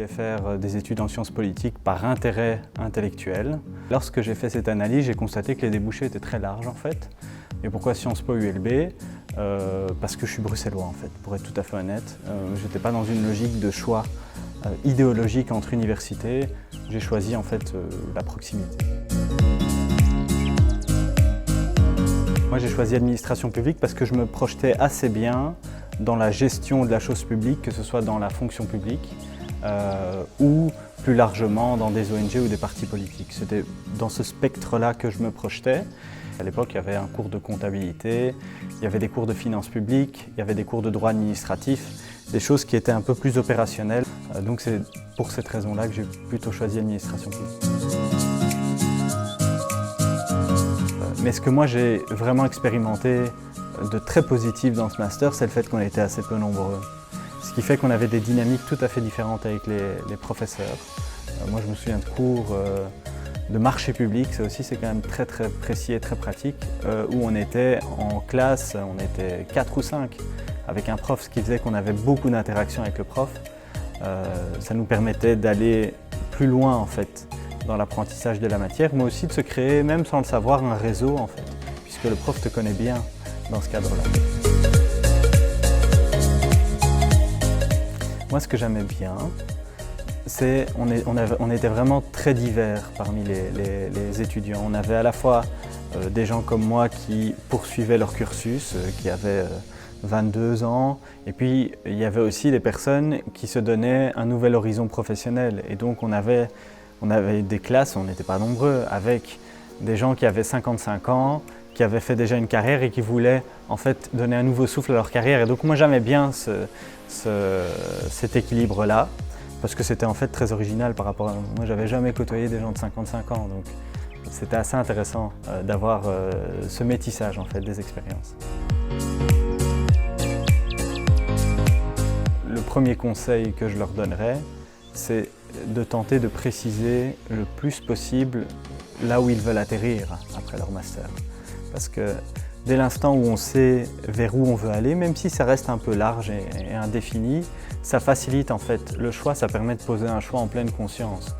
voulais faire des études en sciences politiques par intérêt intellectuel. Lorsque j'ai fait cette analyse, j'ai constaté que les débouchés étaient très larges en fait. Et pourquoi Sciences Po ULB? Parce que je suis bruxellois en fait, pour être tout à fait honnête. Je n'étais pas dans une logique de choix idéologique entre universités. J'ai choisi en fait la proximité. Moi j'ai choisi administration publique parce que je me projetais assez bien dans la gestion de la chose publique, que ce soit dans la fonction publique ou plus largement dans des ONG ou des partis politiques. C'était dans ce spectre-là que je me projetais. À l'époque, il y avait un cours de comptabilité, il y avait des cours de finances publiques, il y avait des cours de droit administratif, des choses qui étaient un peu plus opérationnelles. Donc c'est pour cette raison-là que j'ai plutôt choisi administration publique. Mais ce que moi j'ai vraiment expérimenté de très positif dans ce master, c'est le fait qu'on était assez peu nombreux. Ce qui fait qu'on avait des dynamiques tout à fait différentes avec les professeurs. Moi je me souviens de cours de marché public, ça aussi c'est quand même très précis et très pratique, où on était en classe, on était 4 ou 5 avec un prof, ce qui faisait qu'on avait beaucoup d'interactions avec le prof. Ça nous permettait d'aller plus loin en fait dans l'apprentissage de la matière, mais aussi de se créer, même sans le savoir, un réseau en fait, puisque le prof te connaît bien dans ce cadre-là. Moi ce que j'aimais bien, c'est on était vraiment très divers parmi les étudiants. On avait à la fois des gens comme moi qui poursuivaient leur cursus, qui avaient 22 ans, et puis il y avait aussi des personnes qui se donnaient un nouvel horizon professionnel. Et donc on avait des classes, on n'était pas nombreux, avec des gens qui avaient 55 ans, qui avaient fait déjà une carrière et qui voulaient en fait donner un nouveau souffle à leur carrière. Et donc moi j'aimais bien cet équilibre-là, parce que c'était en fait très original par rapport à... Moi j'avais jamais côtoyé des gens de 55 ans, donc c'était assez intéressant d'avoir ce métissage en fait des expériences. Le premier conseil que je leur donnerais, c'est de tenter de préciser le plus possible là où ils veulent atterrir après leur master. Parce que dès l'instant où on sait vers où on veut aller, même si ça reste un peu large et indéfini, ça facilite en fait le choix, ça permet de poser un choix en pleine conscience.